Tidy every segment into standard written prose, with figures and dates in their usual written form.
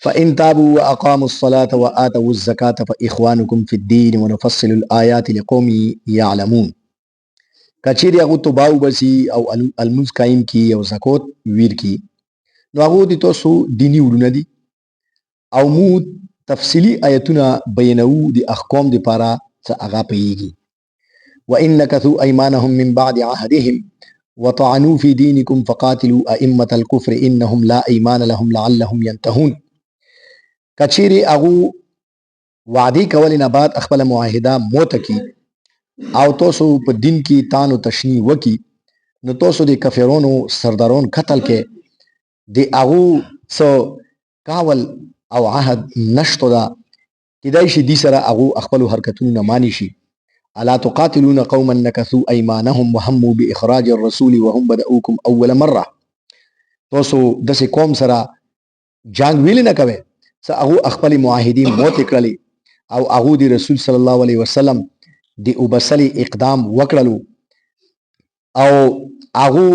فإن تابوا وأقاموا الصلاة وآتوا الزكاة فإخوانكم في الدين ونفصل الآيات لقوم يعلمون. کچیر هغه توباو بسی او المنز قائم کی او زکات ویر کی نو هغه دي تاسو دینی ورونه دي او مو تفصیلی آیتونه بیانو دي احکام دي پارا څه هغه پیږي. وإن نكثوا أيمانهم من بعد عهدهم وطعنوا في دينكم فقاتلوا أئمة الكفر إنهم لا أيمان لهم لعلهم ينتهون. کچیر هغه وعده کول نه بعد خپل معاهده موت کی او تاسو په دین کې تانو تشنی وکي نو تاسو د کفرونو سردارون قتل کې د هغه سو کاول او عهد نشته دا کدای شي دي سره هغه خپل حرکتونو نه مانی شي. الا تقاتلون قوما نكثوا ايمانهم وهموا باخراج الرسول وهم بدؤوكم اول مره. تاسو د قوم سره جنگ ویل نه کوي څه هغه خپل معاهدین موت کړلی او هغه د رسول صلی الله علیه وسلم دی وبسلی اقدام وکړلو او هغه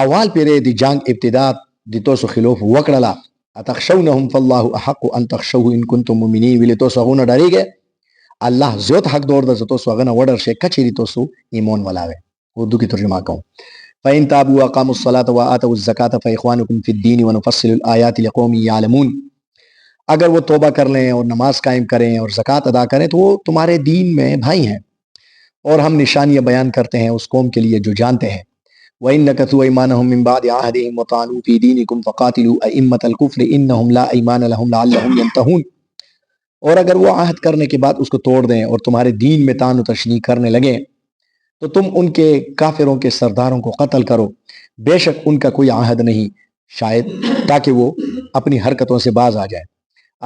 اول پیره دی جنگ ابتدا دی تاسو خلاف وکړلا. اتخشونهم فالله احق ان تخشوه ان كنتم مؤمنين. ویل تاسو هغه نه ډاریږئ الله زیات حق دور د تاسو هغه نه وډر شي کچې تاسو ایمان ولاوي. اردو کی ترجمه کوم. فإن تابوا وأقاموا الصلاة وآتوا الزكاة فإخوانكم في الدين ونفصل الآيات لقوم يعلمون. اگر وہ توبہ کر لیں اور نماز قائم کریں اور زکوٰۃ ادا کریں تو وہ تمہارے دین میں بھائی ہیں اور ہم نشانیاں بیان کرتے ہیں اس قوم کے لیے جو جانتے ہیں. وَإِن نَكَثُوا أَيْمَانَهُم مِّن بَعْدِ عَهْدِهِمْ وَطَعَنُوا فِي دِينِكُمْ فَقَاتِلُوا أَئِمَّةَ الْكُفْرِ إِنَّهُمْ لَا أَيْمَانَ لَهُمْ لَعَلَّهُمْ يَنْتَهُونَ. اور اگر وہ عہد کرنے کے بعد اس کو توڑ دیں اور تمہارے دین میں طعن و تشنیع کرنے لگیں تو تم ان کے کافروں کے سرداروں کو قتل کرو. بے شک ان کا کوئی عہد نہیں شاید تاکہ وہ اپنی حرکتوں سے باز آ جائے.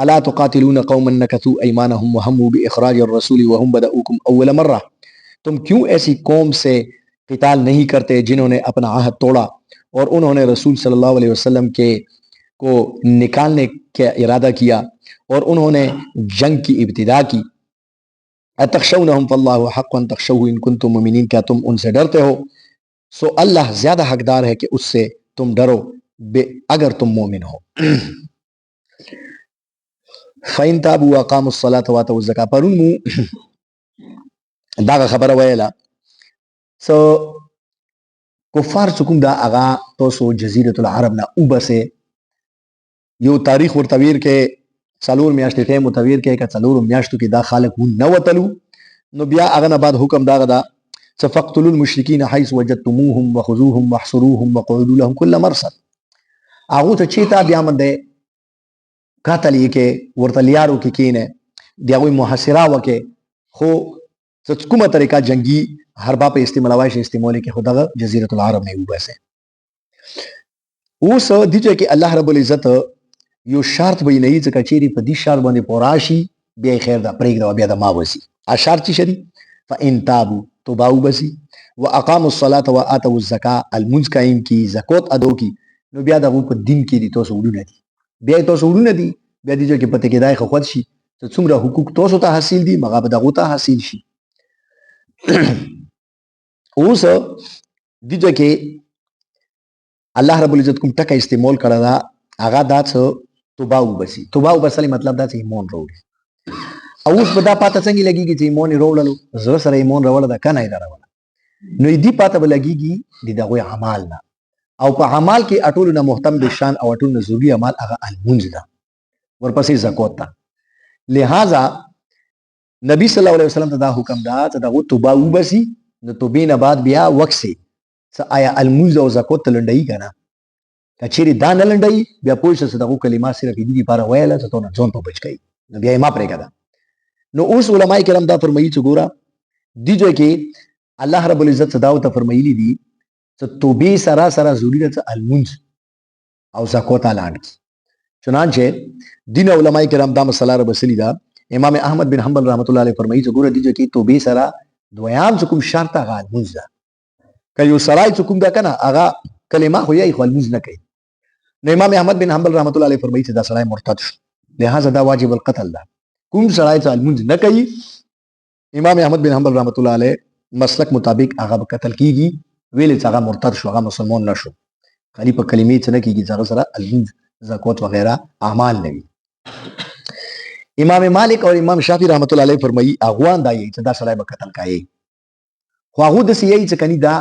الا تقاتلون قوما نكثوا ايمانهم وهموا باخراج الرسول وهم بدؤوكم اول مره. تم کیوں ایسی قوم سے قتال نہیں کرتے جنہوں نے اپنا عہد توڑا اور انہوں نے رسول صلی اللہ علیہ وسلم کے کو نکالنے کا ارادہ کیا اور انہوں نے جنگ کی ابتدا کی. اتخشونهم فالله حق ان تخشوه ان كنتم مؤمنين. کیا تم ان سے ڈرتے ہو سو اللہ زیادہ حقدار ہے کہ اس سے تم ڈرو اگر تم مومن ہو. فإن تابوا وأقاموا الصلاة وآتوا الزكاة. پرون مو دا خبره ویله سو کفار چکم دا اغا تاسو جزیرة العرب نه وبسه یو تاریخ ورتویر کې څلور میاشتې ټیم ورتویر کې که څلورو میاشتو کې دا خلک نه وتلو نو بیا هغه نه بعد حکم دغه دا چې فقتلوا المشرکین حيث وجدتموهم وخذوهم واحصروهم وقعدوا لهم كل مرصد. هغه ته چیتا بیا منده قاتل یې کې ورته لیارو کې کینه د هغوی محاصره وکې خو کومه طریقه جنگي حربه په استعمالوای شي استعمالي کې خو دغه جزیرة العرب نه وباسه. اوس دې ځای کې الله رب العزت یو شرط بیانوي چې کچېرې په دې شرط باندې پوره شي بیا خیر ده پرېږده بیا د ما وسي. شرط چې شدي فإن تابوا توبه وبسي واقاموا الصلاة وآتوا الزکاة المنځ قایم کی زکات ادا کی نو بیا دغه په دین کې دي تاسو وړونه دي بیا تاسو ورونه دي بیا دې چې پته کې دای خو خود شي چې څومره حقوق تاسو ته حاصل دي مغه به دغه ته حاصل شي. اوس دې چې الله رب العزت کوم ټکه استعمال کړه دا هغه دا څه توبه وبسي. توبه وبسلی مطلب دا چې ایمان وروړي. اوس په دا پاته څنګه لګیږي چې ایمان وروړلو زړه سره ایمان وروړل دا کنه یې راوړل نو دې پاته به لګیږي د دغه اعمال نه او په اعمال کې اټول نه محتم بشان او اټول نه ضروري اعمال هغه المنځ ده ورپسې زکات ده. لہذا نبی صلی الله علیه وسلم ته دا حکم ده چې دغه توبه وبسي نو توبې نه بعد بیا وکسي څه آیا المنځ او زکات ته لنډوي که نه کچېرې دا نه لنډوي بیا پوه شه چې دغه کلمات صرف دې دپاره ویله چې تونه ځان په بچ کوي نو بیا یې ما پرېږده. نو اوس علما کرام دا فرمایي چې ګوره دې ځای کې الله رب العزت څه دا ورته فرمایلي دي چې توبې سره سره ضروري ده چې المنځ او زکات اعلان کړي. چنانچه دین علماء کرام دا مسله را بسلی دا امام احمد بن حنبل رحمت الله علیه فرمایي چې ګوره دې کې توبې سره دویام چې کوم شرط هغه المنځ ده. که یو سړی چې کوم ده که نه هغه کلمه خو یې خو المنځ نه کوي نو امام احمد بن حنبل رحمت الله علیه فرمایي چې دا سړی مرتد شو لہذا دا واجب القتل ده. کوم سړی چې المنځ نه کوي امام احمد بن حنبل رحمت الله علیه مسلک مطابق هغه به قتل کیږي. ویلې چې هغه مرتد شو هغه مسلمان نه شو خالي په کلمې څه نه کیږي چې هغه سره المنځ زکات وغیرہ اعمال نه وي. امام مالک او امام شافعي رحمت الله علیه فرمایي اغوان دا یی چې دا سړی به قتل کایي خو هغه د سی یی چې کني دا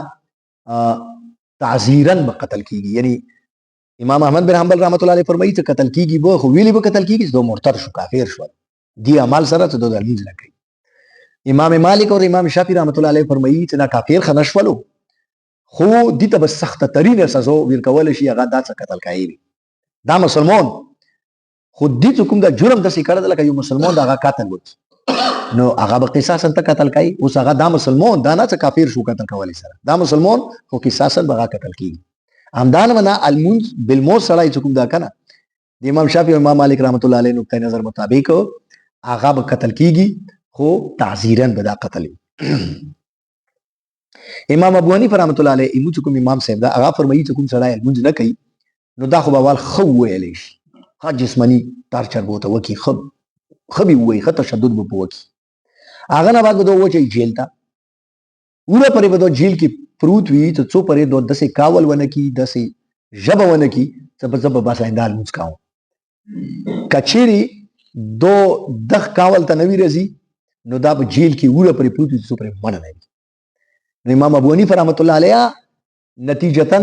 تعزیرا به قتل کیږي یعنی امام احمد بن حنبل رحمت الله علیه فرمایي چې قتل کیږي به خو ویلی به قتل کیږي چې مرتد شو کافر شو دی عمل سره ته د لمونځ نه کوي امام مالک او امام شافعي رحمت الله علیه فرمایي چې دا کافر خنشولو خو دې ته به سخت ترینه سزا ورکول شي هغه دا څه قتل کوي دا مسلمان خو دې کوم دا جرم د سې کړه لکه یو مسلمان دا هغه قتل وکړي نو هغه به قصاصا ته قتل کوي اوس هغه دا مسلمان دا نه څه کافر شو قتل کولی سره دا مسلمان خو قصاصا به قتل کیږي همدان ونا المنز بالموت سړی چې کوم دا کنه د امام شافعي او امام مالک رحمت الله علیه نقطه نظر مطابق هغه به قتل کیږي خو تعزیرا به دا قتل امام ابو حنیفه رحمت الله علیه ایمو چې کوم امام صاحب دا هغه فرمایي چې کوم سړی المنز نه کوي نو دا خو به وال خو ویلی شي ښه جسماني تارچر به ورته وکړي ښه به ووایي ښه تشدد به په وکړي هغه نه بعد به دو وچی جیل ته اوره پرې به دو جیل کې پروت وي ته څو پرې دو دسې کاول ونه کی دسې ژبه ونه کی څه به بس آینده لمونځ کوم کچېرې دو دغ کاول ته نوي راځي نو دا په جیل کې اوره پرې پروت وي څو پرې منع نه وي امام ابو حنیفه رحمت الله علیه نتیجتا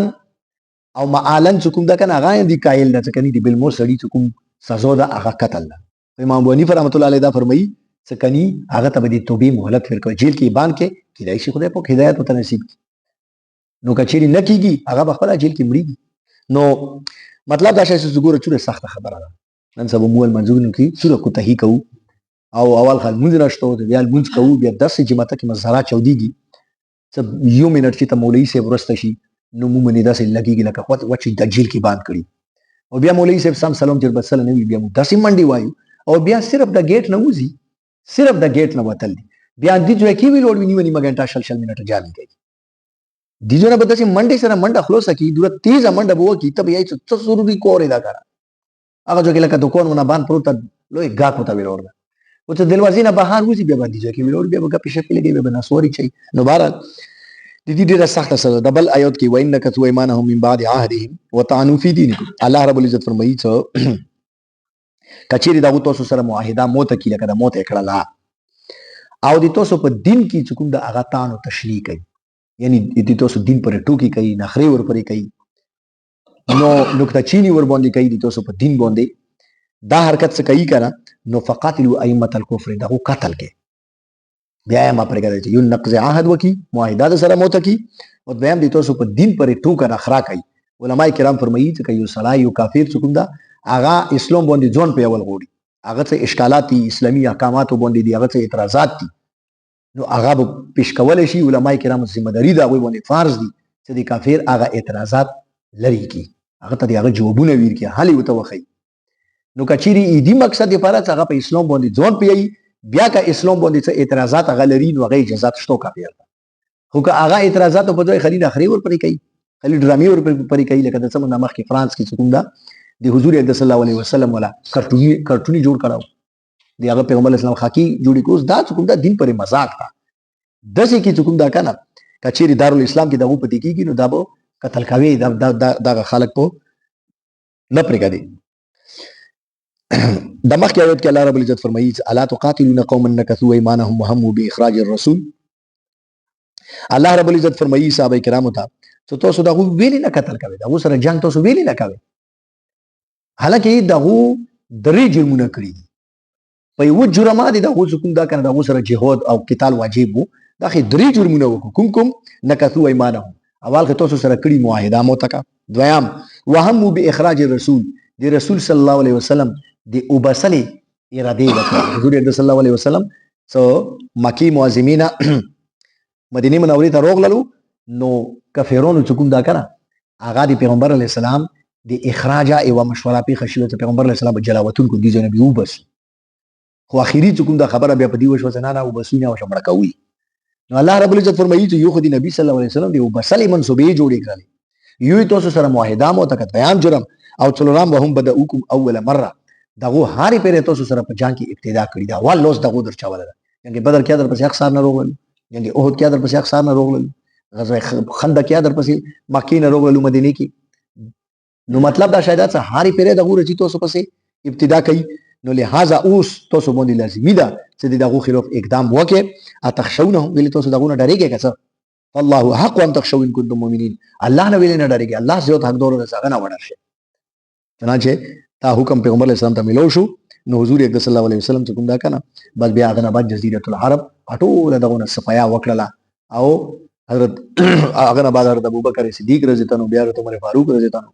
او معالن چې کوم دا کنه هغه دی قائل ده چې کني دی بالمور سړی چې کوم سزا ده هغه قتل ده امام ابو حنیفه رحمت الله علیه دا فرمایي چې کني هغه ته د توبې مهلت ورکوي جیل کې باندې کې کیدای شي خدای په هدایت وته نصیب نو کچېری نه کیږي هغه په خپل جیل کې مړیږي نو مطلب دا شی چې زګوره چوره سخت خبره ده نن سبا مول منځونو کې چوره کوتهي کوو او اول خل مونږ راشتو بیا مونږ کوو بیا 10 جمعه کې مزارا چوديږي چې یو منټ چې ته مولوی صاحب ورسته شي نو موږ نه داسې لګيږي لکه خو چې د جیل کې باندې کړی او بیا مولوی صاحب سم سلام جر بسل نه وی بیا موږ داسې منډي وایو او بیا صرف د گیټ نه وځي صرف د گیټ نه وتل دي بیا دې جو کې وی لوړ ونی ونی مګنټا شل منټه جامي کوي دي جو نه بده چې منډي سره منډه خلاص کی دوه تیز منډه بو کی ته یې څه ضروري کورې دا کړه هغه جو کې لکه دکان ونه باندې پروت لوی گاکو ته وی لوړ او ته دلوازی نه بهر وځي بیا باندې جو کې وی لوړ بیا په پښه کې لګي به نسوري چي نو بهر د دې ډیره سخته سزا د بل آیات کې وین نکث و ایمانهم من بعد عهدهم وطعنوا فی دینکم الله رب العزت فرمایي چې کچېری دا تاسو سره معاهده موت کې لکه د موت کړه لا او د تاسو په دین کې چې کوم د هغه تانو تشریح کوي یعنی د تاسو دین پر ټوکی کوي نخري ور پرې کوي نو نقطه چینی ور باندې کوي د تاسو په دین باندې دا حرکت څه کوي کنه نو فقاتلوا ائمه الكفر دا قتل کې بیا ما پرې کوي یو نقض عهد وکي معاهده سره موت کی او بیا د تاسو په دین پر ټوکا نخرا کوي علما کرام فرمایي چې یو صلاح یو کافر څوک دا هغه اسلام باندې ځون په اول غوړي هغه څه اشکالات اسلامي احکامات باندې دي هغه څه اعتراضات دي نو هغه پیش کول شي علما کرام ذمہ داری دا وي باندې فرض دي چې د کافر هغه اعتراضات لري کی هغه ته هغه جوابونه ویر کی حل وته وخی نو کچيري دې مقصد لپاره هغه په اسلام باندې ځون پیي بیا که اسلام باندې څه اعتراضات هغه لري نو هغه اجازه شته کافر خو که هغه اعتراضات په ځای خلیل اخري ور پرې کوي خلیل ډرامي ور پرې کوي لکه د سم نامه کې فرانس کې څوک دا د حضور صلی الله علیه وسلم ولا کارټونی جوړ کړو دی هغه پیغمبر اسلام خاکی جوړی کوس دا څوک دا دین پر مذاق تا دسه کې څوک دا کنه کچيري دارالاسلام کې دغه پتی کېږي نو دا به قتل کوي دا خلک په نه پرېګا دي د مخکې آیت کې الله رب العزت فرمایي الا تقاتلون قوما نكثوا ايمانهم وهموا باخراج الرسول الله رب العزت فرمایي صحابه کرامو ته چې تاسو دغه ویل نه قتل کوي دغه سره جنگ تاسو ویل نه کوي حالکه دغه درې جرمونه کړی په یو جرمه دي دغه کوم دا کنه دغه سره جهاد او قتال واجب وو دغه درې جرمونه وکړو کوم نكثوا ايمانهم اول کې تاسو سره کړی معاهده مو تکا دویم وهموا باخراج الرسول دی رسول صلی الله علیه وسلم دی وبسلی اراده وکړه حضور صلی الله علیه وسلم سو مکی معظمین مدینه منورې ته روغللو نو کفرونو چکم دا کنه هغه دی پیغمبر علی السلام دی اخراج او مشوره په خشیو ته پیغمبر علی السلام جلاوتون کو دی نبی وبس خو اخیری چکم دا خبره بیا په دی وشو نه وبسونه او شمړه کوي نو الله رب العزت فرمایي چې یو خدای نبی صلی الله علیه وسلم دی وبسلی منسوبې جوړې کړل یو تاسو سره معاهده مو تک بیان جرم او څلورم وهم بدأوکم اول مره دغه هاري پیره تاسو سره په جنگ کې ابتدا کړی دا ول لوس دغه درچاول ده یعنی بدر کې در پسې اخسار نه روغل یعنی احد کې در پسې اخسار نه روغل غزوه خندق کې در پسې مکه نه روغل مدینه کې نو مطلب دا شاید هاري پیره دغه رچی تاسو پسې ابتدا کړي نو لہذا اوس تاسو باندې لازمي ده چې دغه خلاف اقدام وکړي اتخشونهم ویل تاسو دغه نه ډاریږئ که الله حق ان تخشوا ان كنتم مؤمنين الله نه ویل نه ډاریږي الله زیات حقدار ده څنګه نه وړل شي چنانچه تا حکم پیغمبر علیه السلام ته ملو شو نو حضور اکرم صلی الله علیه وسلم چې کوم دا کنه بس بیا هغه نه بعد جزیره العرب ټول دغه صفایا وکړه او حضرت هغه نه بعد حضرت ابوبکر صدیق رضی الله عنه بیا حضرت عمر فاروق رضی الله عنه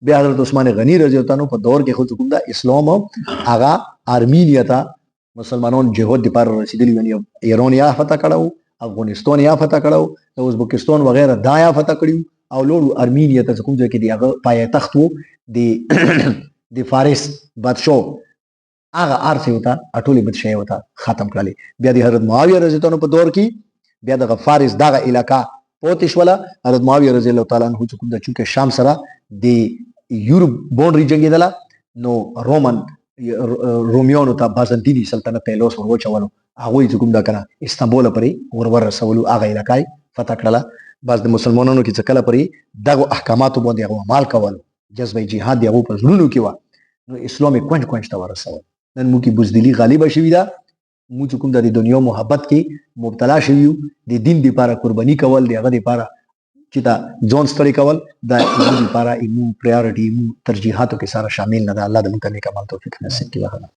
بیا حضرت عثمان غنی رضی الله عنه په دور کې خو کوم دا اسلام هغه ارمینیا ته مسلمانان جهاد لپاره رسیدلی ونی ایران یا فتح کړو افغانستان یا فتح کړو ازبکستان وغیرہ دا یا فتح کړو او لوړ ارمینیا ته کوم ځای کې دی هغه پایتخت وو د فارس بادشاہ هغه ارث وتا اټولي بادشاہ وتا ختم کړل بیا د حضرت معاویه رضی الله عنه په دور کې بیا د فارس دغه علاقہ پوتش ولا حضرت معاویه رضی الله تعالی عنہ چې کوم د چونکه شام سره د یورپ باونډري جنگیدله نو رومیانو ته بازنطینی سلطنت ته لوس ورچولو هغه چې کوم دا کنه استانبول پرې ور رسولو هغه علاقای فتح کړله بعض د مسلمانانو کې څکله پرې دغه احکامات باندې هغه عمل کول جذبه جهاد دی هغه په زړونو کې و نو اسلامي کونج ته ورسول نن مو کې بزدلی غالبه شوې ده مو چې کوم د دنیا محبت کې مبتلا شویو د دین لپاره قرباني کول دی هغه لپاره چې دا ځان ستړي کول د دې لپاره ایمو پرایورټي ایمو ترجیحاتو کې سره شامل نه ده الله دې موږ ته نیک عمل توفیق نصیب کړي